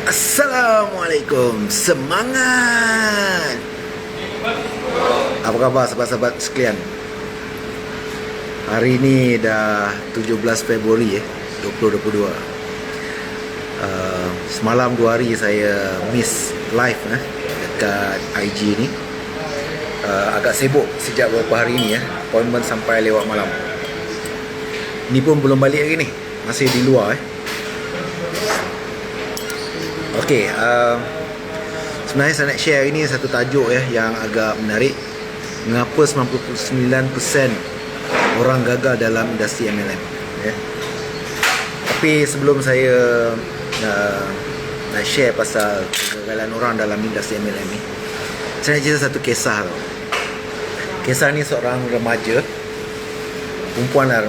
Assalamualaikum, semangat. Apa khabar sahabat-sahabat sekalian? Hari ini dah 17 Februari 2022. Semalam 2 hari saya miss live dekat IG ni. Agak sibuk sejak beberapa hari ni appointment sampai lewat malam. Ni pun belum balik lagi ni, masih di luar Okey, sebenarnya saya nak share ini satu tajuk yang agak menarik. Mengapa 99% orang gagal dalam industri MLM Tapi sebelum saya nak share pasal kegagalan orang dalam industri MLM ni, saya nak cerita satu kisah tau. Kisah ni seorang remaja perempuan lah,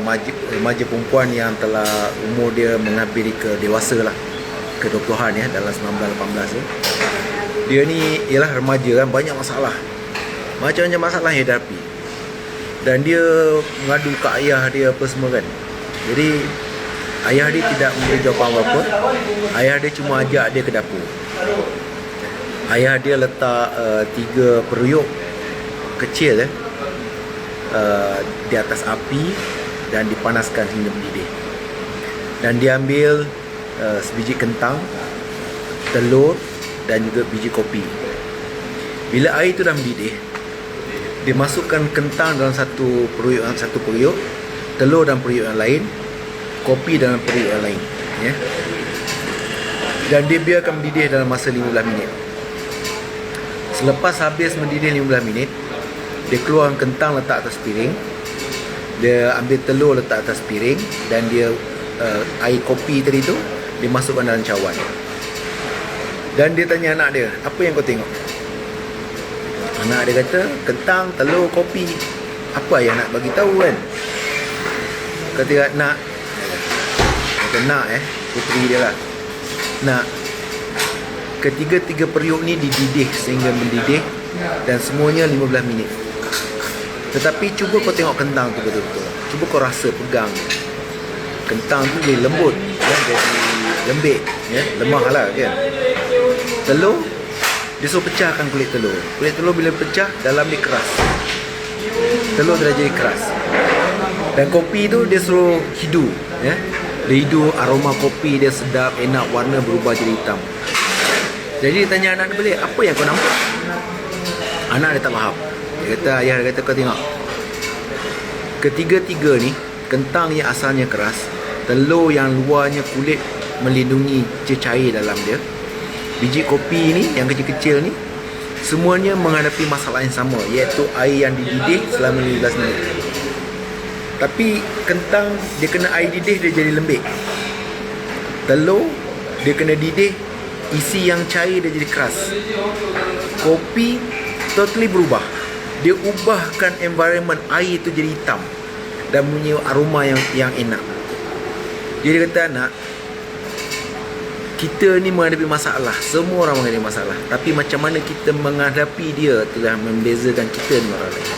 remaja perempuan yang telah umur dia menghampiri ke dewasa lah, ke 20-an dalam 19-18 Dia ni ialah remaja kan, banyak masalah, macam-macam masalah yang dia hadapi. Dan dia mengadu ke ayah dia apa semua kan. Jadi ayah dia tidak memberi jawapan apa-apa. Ayah dia cuma ajak dia ke dapur. Ayah dia letak 3 periuk kecil di atas api dan dipanaskan hingga mendidih. Dan dia ambil sebiji kentang, telur dan juga biji kopi. Bila air itu dah mendidih, dia masukkan kentang dalam satu periuk, telur dalam periuk yang lain, kopi dalam periuk yang lain Dan dia biarkan mendidih dalam masa 15 minit. Selepas habis mendidih 15 minit, dia keluarkan kentang letak atas piring, dia ambil telur letak atas piring, dan dia air kopi tadi tu dia masukkan dalam cawan. Dan dia tanya anak dia, apa yang kau tengok? Anak dia kata, kentang, telur, kopi. Apa yang nak bagi tahu kan? Kata nak. Kata nak puteri dia lah. Nak. Ketiga-tiga periuk ni dididih sehingga mendidih, dan semuanya 15 minit. Tetapi cuba kau tengok kentang tu betul-betul. Cuba kau rasa, pegang. Kentang tu dia lembut, jadi lembik, lemah lah kan. Telur, dia suruh pecahkan kulit telur. Kulit telur bila pecah, dalam dia keras. Telur dah jadi keras. Dan kopi tu dia suruh hidu, Dia hidu, aroma kopi dia sedap, enak, warna berubah jadi hitam. Jadi dia tanya anak dia balik, apa yang kau nampak? Anak dia tak faham. Dia kata, ayah dia kata, kau tengok, ketiga-tiga ni, kentang yang asalnya keras, telur yang luarnya kulit melindungi cecair dalam dia, biji kopi ni yang kecil-kecil ni, semuanya menghadapi masalah yang sama, iaitu air yang dididih selama 15 minit. Tapi kentang dia kena air didih, dia jadi lembik. Telur dia kena didih, isi yang cair dia jadi keras. Kopi totally berubah, dia ubahkan environment air itu jadi hitam dan punya aroma yang enak. Jadi dia kata, anak, kita ni menghadapi masalah, semua orang menghadapi masalah, tapi macam mana kita menghadapi dia telah membezakan kita dengan orang lain.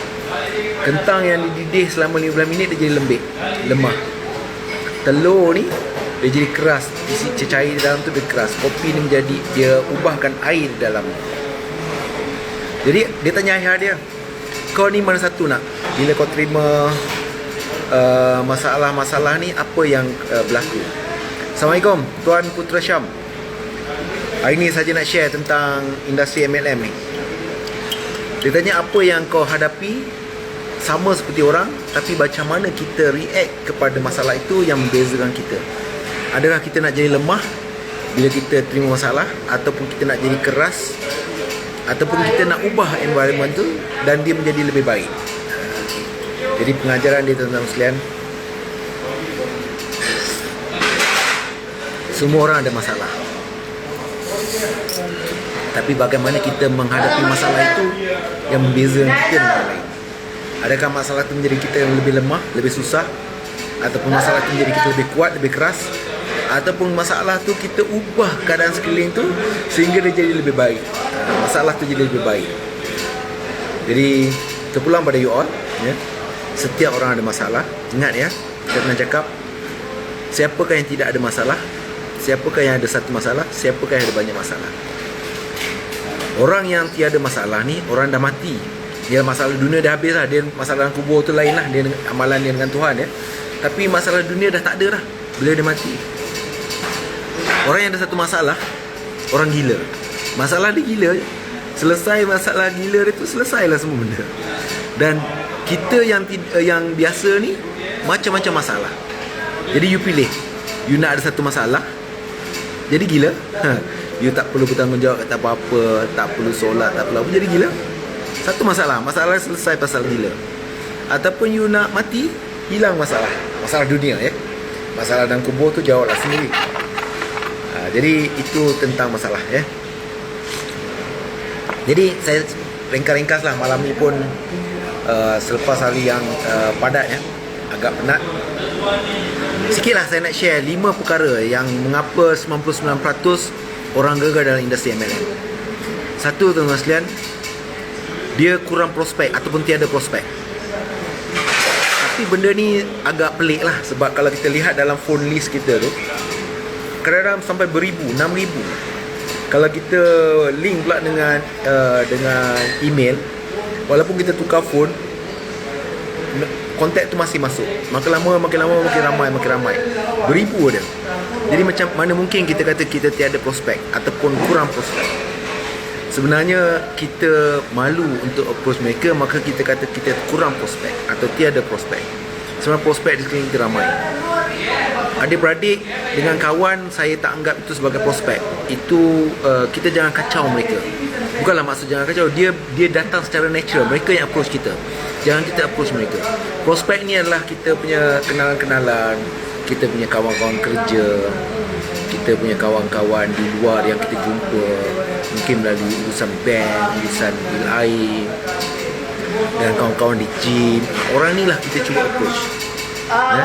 Kentang yang dididih selama 15 minit dia jadi lembik, lemah. Telur ni dia jadi keras, isi cecair di dalam tu dia keras. Kopi ni menjadi, dia ubahkan air di dalam. Jadi dia tanya ayah dia, kau ni mana satu nak? Bila kau terima masalah-masalah ni, apa yang berlaku? Assalamualaikum Tuan Putra Syam. Hari ni saja nak share tentang industri MLM ni. Dia tanya, apa yang kau hadapi sama seperti orang, tapi macam mana kita react kepada masalah itu yang membezakan kita. Adakah kita nak jadi lemah bila kita terima masalah, ataupun kita nak jadi keras, ataupun kita nak ubah environment tu dan dia menjadi lebih baik. Jadi pengajaran dia tentang sekalian, semua orang ada masalah, tapi bagaimana kita menghadapi masalah itu yang membezakan kita dengan orang lain. Adakah masalah itu menjadi kita yang lebih lemah, lebih susah, ataupun masalah itu menjadi kita lebih kuat, lebih keras, ataupun masalah tu kita ubah keadaan sekeliling tu sehingga dia jadi lebih baik. Masalah tu jadi lebih baik. Jadi terpulang pada you all, setiap orang ada masalah. Ingat saya pernah cakap, siapakah yang tidak ada masalah? siapakah yang ada satu masalah, siapakah yang ada banyak masalah. Orang yang tiada masalah ni, orang dah mati. Dia masalah dunia dah habis lah. Dia masalah dalam kubur tu lain lah, dia amalan dia dengan Tuhan ya. Tapi masalah dunia dah tak ada lah bila dia mati. Orang yang ada satu masalah, orang gila. Masalah dia gila, selesai masalah gila dia tu, selesailah semua benda. Dan kita yang biasa ni macam-macam masalah. Jadi you pilih, you nak ada satu masalah jadi gila, you tak perlu bertanggungjawab kata apa-apa, tak perlu solat, tak perlu apa, jadi gila. Satu masalah selesai pasal gila. Ataupun you nak mati, hilang masalah dunia ya. Masalah dalam kubur tu jawablah sendiri. Jadi itu tentang masalah ya. Jadi saya ringkas lah malam ni pun, selepas hari yang padat ya, agak penat. Sikit lah saya nak share 5 perkara yang mengapa 99% orang gagal dalam industri MLM. Satu, tuan-tuan sekalian, dia kurang prospek ataupun tiada prospek. Tapi benda ni agak pelik lah, sebab kalau kita lihat dalam phone list kita tu, kadang-kadang sampai beribu, 6,000. Kalau kita link pula dengan email, walaupun kita tukar phone, kontak tu masih masuk. Makin lama makin ramai. Beribu ada. Jadi macam mana mungkin kita kata kita tiada prospek ataupun kurang prospek? Sebenarnya kita malu untuk approach mereka, maka kita kata kita kurang prospek atau tiada prospek. Sebenarnya prospek di sekeliling kita ramai. Adik-beradik dengan kawan, saya tak anggap itu sebagai prospek. Itu kita jangan kacau mereka. Bukanlah maksud jangan kacau, dia datang secara natural. Mereka yang approach kita, jangan kita approach mereka. Prospek ni adalah kita punya kenalan-kenalan, kita punya kawan-kawan kerja, kita punya kawan-kawan di luar yang kita jumpa, mungkin melalui urusan bank, urusan bil air, dan kawan-kawan di gym. Orang ni lah kita cuba approach ya?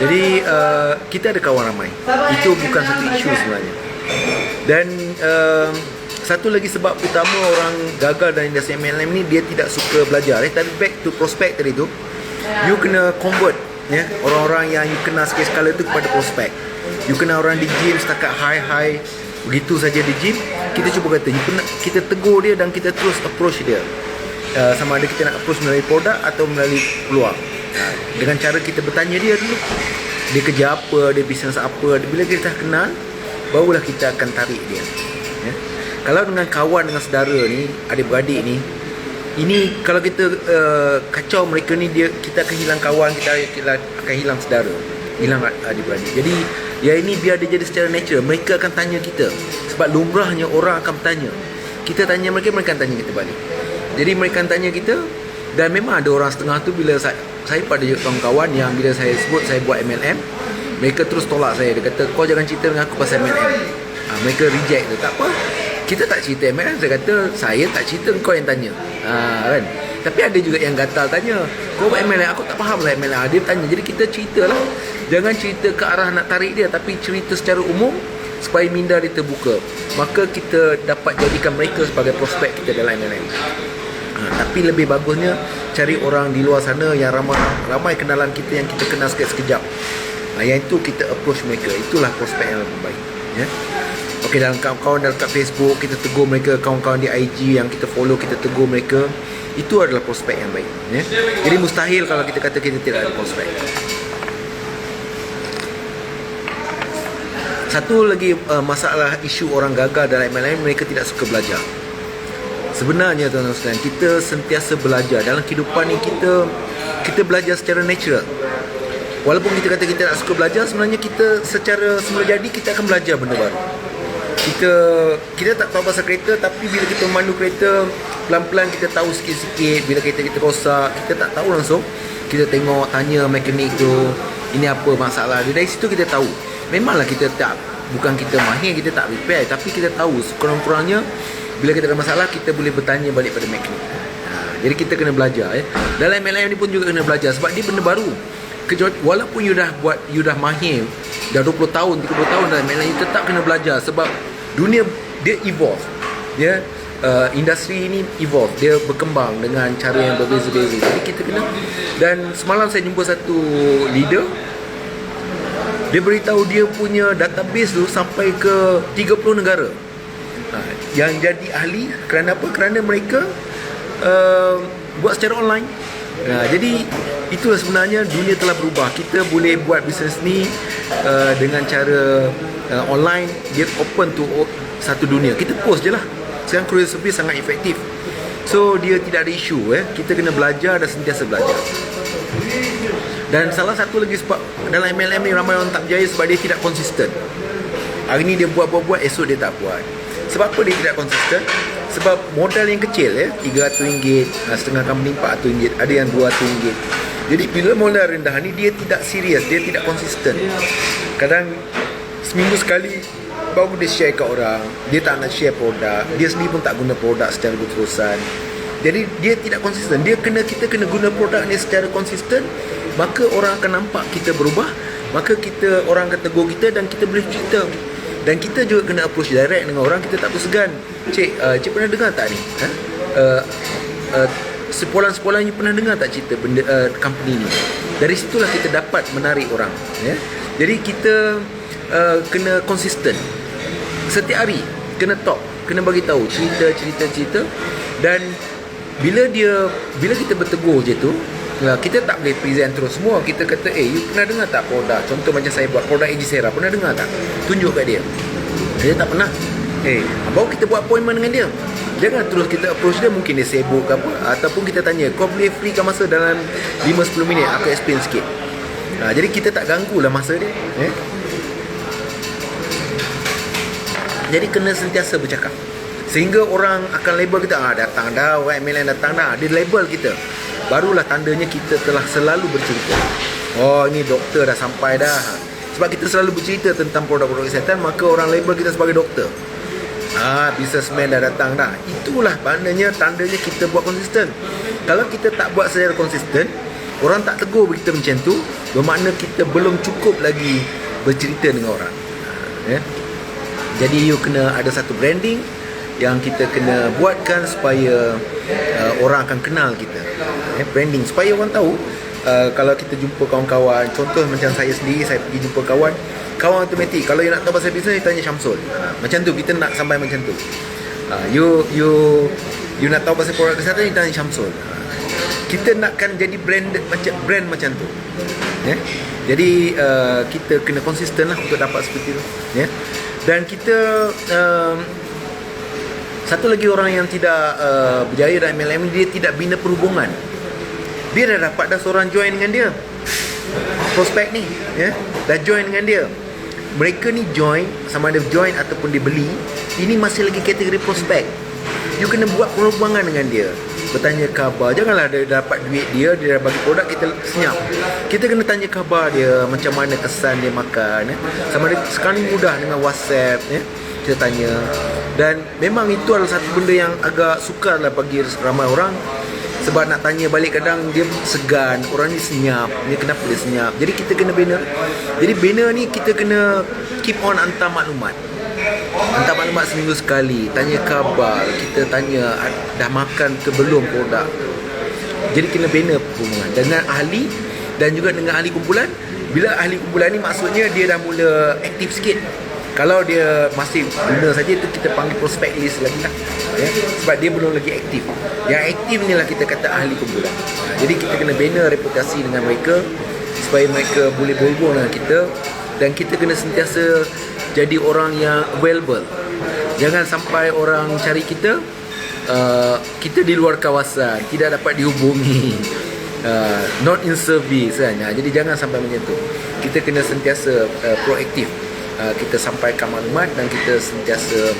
Jadi kita ada kawan ramai. Itu bukan satu isu sebenarnya. Dan satu lagi sebab utama orang gagal dalam industri MLM ni, dia tidak suka belajar. Tadi back to prospek tadi tu, you kena convert ya, orang-orang yang you kenal sekali-sekala tu kepada prospek. You kenal orang di gym setakat hi begitu saja di gym, kita cuba kata kita tegur dia dan kita terus approach dia, sama ada kita nak approach melalui produk atau melalui peluang. Dengan cara kita bertanya dia dulu, dia kerja apa, dia bisnes apa. Bila kita kenal, barulah kita akan tarik dia ya. Kalau dengan kawan, dengan saudara ni, adik-beradik ni, ini kalau kita kacau mereka ni, kita akan hilang kawan, kita akan hilang saudara, hilang adik-beradik. Jadi ya, ini biar dia jadi secara natural. Mereka akan tanya kita, sebab lumrahnya orang akan bertanya. Kita tanya mereka, mereka akan tanya kita balik. Jadi mereka akan tanya kita. Dan memang ada orang setengah tu, bila saya pada kawan-kawan yang bila saya sebut saya buat MLM, mereka terus tolak saya. Dia kata, kau jangan cerita dengan aku pasal MLM. Mereka reject tu. Tak apa, kita tak cerita MLM. Saya kata, saya tak cerita, kau yang tanya kan. Tapi ada juga yang gatal tanya, kau buat MLM, aku tak faham lah MLM. Dia tanya, jadi kita ceritalah. Jangan cerita ke arah nak tarik dia, tapi cerita secara umum supaya minda dia terbuka. Maka kita dapat jadikan mereka sebagai prospek kita dalam MLM. Tapi lebih bagusnya cari orang di luar sana yang ramai kenalan kita, yang kita kenal sekejap. Yang itu kita approach mereka. Itulah prospek yang lebih baik ya. Okey, dalam kawan-kawan dalam kat Facebook, kita tegur mereka. Kawan-kawan di IG yang kita follow, kita tegur mereka. Itu adalah prospek yang baik ya. Jadi mustahil kalau kita kata kita tidak ada prospek. Satu lagi masalah isu orang gagal dalam MLM, mereka tidak suka belajar. Sebenarnya tuan-tuan sekalian, kita sentiasa belajar. Dalam kehidupan ni kita belajar secara natural. Walaupun kita kata kita tak suka belajar, sebenarnya kita secara semula jadi kita akan belajar benda baru. Kita tak tahu pasal kereta, tapi bila kita memandu kereta, pelan-pelan kita tahu sikit-sikit. Bila kereta kita rosak, kita tak tahu langsung, kita tengok, tanya mekanik tu, ini apa masalah dia. Dari situ kita tahu. Memanglah bukan kita mahir, kita tak repair, tapi kita tahu sekurang-kurangnya bila kita ada masalah, kita boleh bertanya balik pada mekanik. Jadi kita kena belajar ya. Dalam MLM ni pun juga kena belajar, sebab dia benda baru. Walaupun you dah mahir, dah 20 tahun, 30 tahun dalam MLM, you tetap kena belajar. Sebab dunia dia evolve ya. Industri ini evolve, dia berkembang dengan cara yang berbeza-beza. Jadi kita kena. Dan semalam saya jumpa satu leader, Dia beritahu dia punya database tu sampai ke 30 negara. Yang jadi ahli kerana apa? Kerana mereka buat secara online. Jadi itulah sebenarnya dunia telah berubah. Kita boleh buat bisnes ni dengan cara online. Dia open to satu dunia. Kita post je lah. Sekarang courier service sangat efektif. So dia tidak ada isu. Kita kena belajar dan sentiasa belajar. Dan salah satu lagi sebab dalam MLM ni ramai orang tak berjaya sebab dia tidak konsisten. Hari ni dia buat, esok dia tak buat. Sebab apa dia tidak konsisten? Sebab modal yang kecil, RM300, setengah company RM400, ada yang RM200. Jadi bila modal rendah ni, dia tidak serius, dia tidak konsisten. Kadang seminggu sekali baru dia share kat orang. Dia tak nak share produk. Dia sendiri pun tak guna produk secara berterusan. Jadi dia tidak konsisten. Kita kena guna produk ni secara konsisten. Maka orang akan nampak kita berubah. Maka orang akan tegur kita dan kita boleh cerita. Dan kita juga kena approach direct dengan orang. Kita tak perlu segan. Cik pernah dengar tak ni? Sepolan-sepolan you pernah dengar tak cerita benda company ni? Dari situlah kita dapat menarik orang. Jadi kita kena konsisten. Setiap hari kena talk, kena bagi tahu cerita. Dan bila kita bertegur je tu, kita tak boleh present terus semua. Kita kata, you pernah dengar tak produk? Contoh macam saya buat produk Egisera, pernah dengar tak? Tunjuk kat dia. Dia tak pernah. Baru kita buat appointment dengan dia. Jangan terus kita approach dia, mungkin dia sibuk ke apa. Ataupun kita tanya, kau boleh freekan masa dalam 5-10 minit, aku explain sikit. Jadi kita tak ganggu lah masa dia. Jadi kena sentiasa bercakap. Sehingga orang akan label kita, datang dah, orang MLM datang dah. Dia label kita. Barulah tandanya kita telah selalu bercerita. Ini doktor dah sampai dah. Sebab kita selalu bercerita tentang produk-produk kesihatan, maka orang label kita sebagai doktor. Businessman dah datang dah. Itulah tandanya kita buat konsisten. Kalau kita tak buat secara konsisten, orang tak tegur kita macam tu, bermakna kita belum cukup lagi bercerita dengan orang. Jadi you kena ada satu branding yang kita kena buatkan supaya orang akan kenal kita. Branding supaya orang tahu. Kalau kita jumpa kawan-kawan, contoh macam saya sendiri, saya pergi jumpa kawan automatik, kalau you nak tahu pasal bisnes, you tanya Syamsul. Macam tu, kita nak sampai macam tu. You nak tahu pasal produk kesihatan, you tanya Syamsul. Kita nakkan jadi brand macam tu. Jadi kita kena konsisten lah untuk dapat seperti tu. Dan kita satu lagi orang yang tidak berjaya dalam MLM, dia tidak bina perhubungan. Dia dah dapat seorang join dengan dia, prospek ni, dah join dengan dia. Mereka ni join, sama ada join ataupun dia beli, ini masih lagi kategori prospek. You kena buat perhubungan dengan dia, bertanya khabar. Janganlah dia dapat duit dia dah bagi produk, kita senyap. Kita kena tanya khabar dia, macam mana kesan dia makan, sama ada sekarang ni mudah dengan WhatsApp, kita tanya. Dan memang itu adalah satu benda yang agak sukar lah bagi ramai orang. Sebab nak tanya balik kadang dia segan, orang ni senyap, dia kenapa dia senyap. Jadi kita kena bina. Jadi bina ni kita kena keep on hantar maklumat. Hantar maklumat seminggu sekali, tanya khabar, kita tanya dah makan ke belum produk. Jadi kena bina hubungan dengan ahli dan juga dengan ahli kumpulan. Bila ahli kumpulan ni maksudnya dia dah mula aktif sikit. Kalau dia masih guna saja, itu kita panggil prospect list lagi lah. Sebab dia belum lagi aktif. Yang aktif ni lah kita kata ahli kumpulan. Jadi kita kena bina reputasi dengan mereka supaya mereka boleh berhubung dengan kita. Dan kita kena sentiasa jadi orang yang available. Jangan sampai orang cari kita, kita di luar kawasan, tidak dapat dihubungi, not in service kan. Jadi jangan sampai macam tu. Kita kena sentiasa proaktif. Kita sampaikan maklumat dan kita sentiasa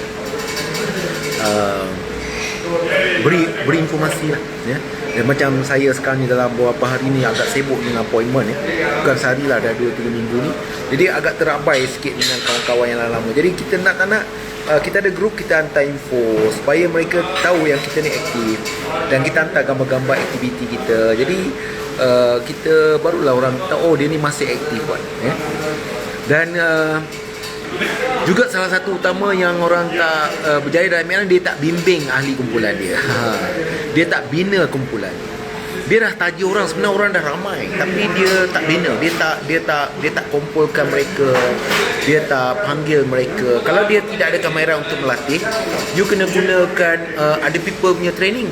beri informasi lah. Macam saya sekarang ni dalam beberapa hari ni agak sibuk dengan appointment. Bukan sehari lah, dah 2-3 minggu ni. Jadi agak terabai sikit dengan kawan-kawan yang lama. Jadi kita tak nak kita ada grup, kita hantar info supaya mereka tahu yang kita ni aktif. Dan kita hantar gambar-gambar aktiviti kita. Jadi kita barulah orang tahu, dia ni masih aktif buat. Dan juga salah satu utama yang orang tak berjaya dalam MLM, dia tak bimbing ahli kumpulan dia. Dia tak bina kumpulan. Dia dah taja orang, sebenarnya orang dah ramai, tapi dia tak bina, dia tak kumpulkan mereka, dia tak panggil mereka. Kalau dia tidak ada kamera untuk melatih, you kena gunakan ada people punya training.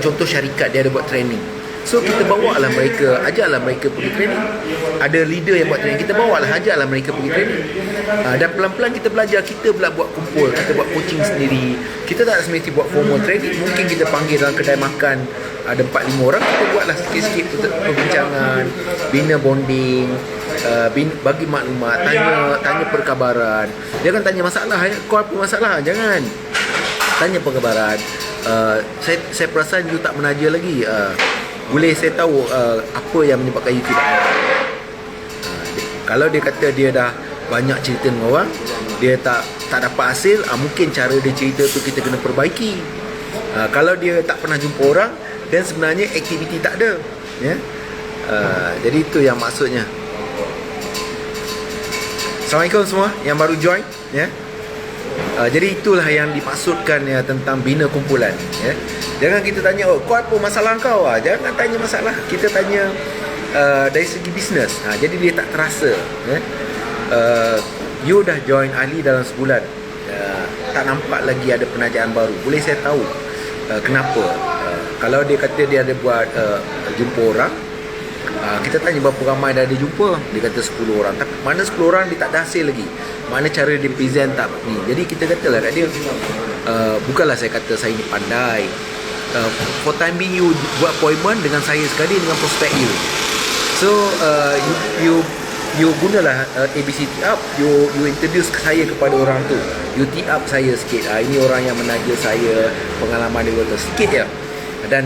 Contoh syarikat dia ada buat training, so kita bawalah mereka, ajarlah mereka pergi training. Ada leader yang buat training, kita bawalah, ajarlah mereka pergi training. Dan pelan-pelan kita belajar, kita pula buat kumpul, kita buat coaching sendiri. Kita tak semesti buat formal training. Mungkin kita panggil dalam kedai makan ada 4-5 orang, kita buatlah sikit-sikit perbincangan, bina bonding, bagi maklumat, tanya perkabaran. Jangan tanya masalah, kau apa masalah, jangan tanya perkabaran. Saya perasan you tak menaja lagi, boleh saya tahu apa yang menyebabkan you tidak kalau dia kata dia dah banyak cerita dengan orang, dia tak dapat hasil, mungkin cara dia cerita tu kita kena perbaiki. Kalau dia tak pernah jumpa orang, dan sebenarnya aktiviti tak ada, ya. Jadi itu yang maksudnya. Assalamualaikum semua yang baru join, ya. Jadi itulah yang dimaksudkan, ya, tentang bina kumpulan, ya. Jangan kita tanya, oh, kau apa masalah kau? Jangan tanya masalah, kita tanya dari segi bisnes. Jadi dia tak terasa, ya. You dah join ahli dalam sebulan, tak nampak lagi ada penajaan baru. Boleh saya tahu kenapa? Kalau dia kata dia ada buat jumpa orang, kita tanya berapa ramai dah ada jumpa. Dia kata 10 orang. Tapi mana 10 orang dia tak ada hasil lagi, mana cara dia present tak ni. Jadi kita katalah kat dia, bukanlah saya kata saya ni pandai, for time being you buat appointment dengan saya sekali, dengan prospek you. So you gunalah ABC tee up, you introduce saya kepada orang tu, you tee up saya sikit, ini orang yang menaja saya, pengalaman dia betul sikit je, dan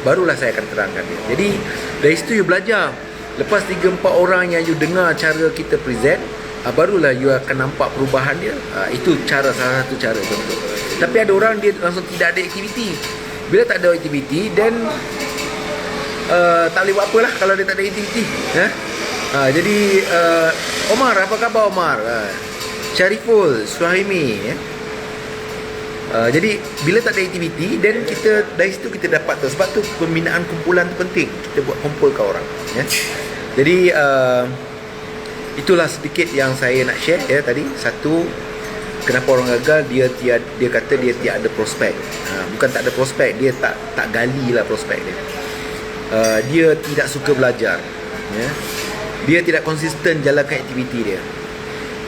barulah saya akan terangkan dia. Jadi dari situ you belajar. Lepas 3-4 orang yang you dengar cara kita present, barulah you akan nampak perubahan dia. Itu salah satu cara contoh. Tapi ada orang dia langsung tidak ada aktiviti. Bila tak ada aktiviti, then tak boleh buat apa lah kalau dia tak ada aktiviti, jadi Omar, apa khabar Omar? Syariful, Suhaimi, ya. Jadi bila tak ada aktiviti, dan kita dari situ kita dapat tu. Sebab tu pembinaan kumpulan tu penting. Kita buat kumpulkan orang, ya. Jadi itulah sedikit yang saya nak share, ya, tadi. Satu, kenapa orang gagal, dia kata dia tiada prospek. Bukan tak ada prospek, dia tak gali lah prospek dia. Dia tidak suka belajar, ya. Dia tidak konsisten jalankan aktiviti dia.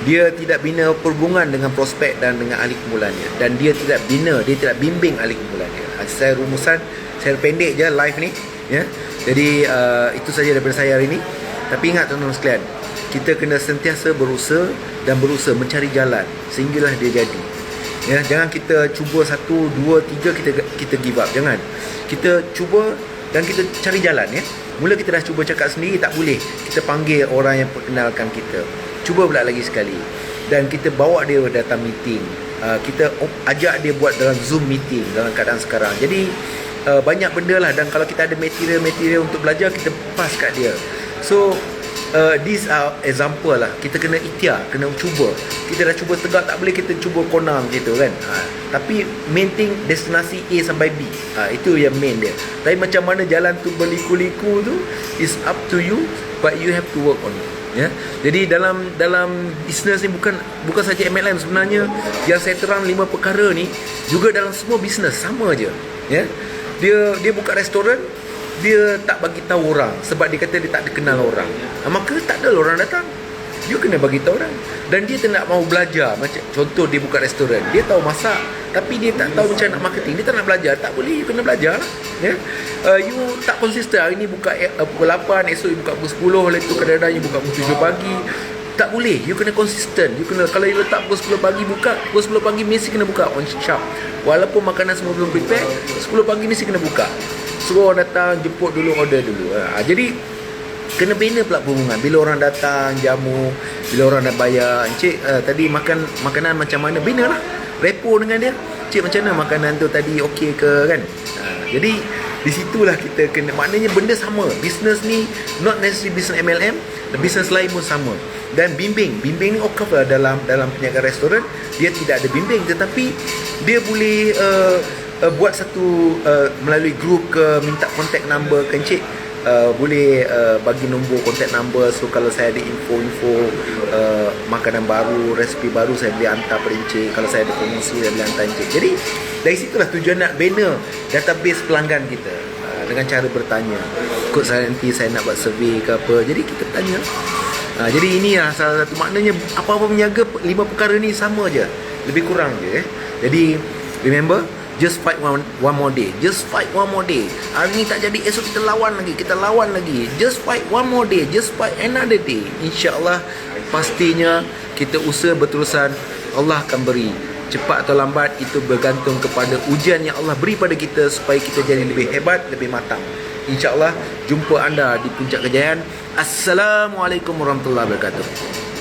Dia tidak bina perhubungan dengan prospek dan dengan ahli kumpulannya. Dan dia tidak bimbing ahli kumpulannya. Saya rumusan, saya pendek je live ni, ya. Jadi itu saja daripada saya hari ni. Tapi ingat tuan-tuan sekalian, kita kena sentiasa berusaha mencari jalan sehinggalah dia jadi. Ya, jangan kita cuba 1, 2, 3 kita give up. Jangan. Kita cuba dan kita cari jalan, ya. Mula kita dah cuba cakap sendiri tak boleh, kita panggil orang yang perkenalkan kita. Cuba pula lagi sekali, dan kita bawa dia datang meeting. Kita ajak dia buat dalam Zoom meeting dalam keadaan sekarang. Jadi banyak benda lah. Dan kalau kita ada material untuk belajar, kita pass kat dia. So these are example lah. Kita kena ikhtiar, kena cuba. Kita dah cuba tegak, tak boleh kita cuba konang gitu kan. Tapi main thing, destinasi A sampai B, itu yang main dia. Tapi macam mana jalan tu berliku-liku tu is up to you, but you have to work on it, ya. Jadi dalam business ni bukan saja MLM. Sebenarnya yang saya terang 5 perkara ni juga dalam semua business sama je, ya. Dia buka restoran, dia tak bagi tahu orang sebab dia kata dia tak kenal orang. Maka tak ada orang datang. You kena bagi tahu orang. Dan dia tak nak mahu belajar. Macam contoh, dia buka restoran, dia tahu masak tapi dia tak tahu macam nak marketing, dia tak nak belajar. Tak boleh, you kena belajar lah, ya. You tak konsisten. Hari ni buka pukul 8, esok you buka pukul 10, lepas tu kadang-kadang you buka pukul 7 pagi. Tak boleh. You kena konsisten. You kena, kalau you letak pukul 10 pagi buka, pukul 10 pagi mesti kena buka on sharp. Walaupun makanan semua belum prepare, 10 pagi mesti kena buka. Suruh orang datang, jemput dulu, order dulu. Jadi kena bina pula hubungan. Bila orang datang, jamu, bila orang dah bayar, encik tadi makan makanan macam mana, binalah repo dengan dia. Encik macam mana makanan tu tadi, okey ke, kan. Jadi di situlah kita kena, maknanya benda sama. Business ni not necessarily business MLM, business lain pun sama. Dan bimbing ni okey lah dalam perniagaan restoran, dia tidak ada bimbing, tetapi dia boleh buat satu melalui grup ke, minta contact number ke Encik, boleh bagi nombor contact number. So kalau saya ada info-info makanan baru, resipi baru, saya boleh hantar pada Encik. Kalau saya ada promosi, saya boleh hantar Encik. Jadi dari situlah tujuan nak bina database pelanggan kita, dengan cara bertanya. Ikut saya nanti saya nak buat survey ke apa, jadi kita tanya. Jadi ini lah salah satu maknanya, apa-apa menjaga 5 perkara ni sama je, lebih kurang je. Jadi remember, just fight one more day. Just fight one more day. Hari ni tak jadi, esok kita lawan lagi. Kita lawan lagi. Just fight one more day. Just fight another day. InsyaAllah, pastinya kita usaha berterusan, Allah akan beri. Cepat atau lambat, itu bergantung kepada ujian yang Allah beri pada kita, supaya kita jadi lebih hebat, lebih matang. InsyaAllah, jumpa anda di Puncak Kejayaan. Assalamualaikum warahmatullahi wabarakatuh.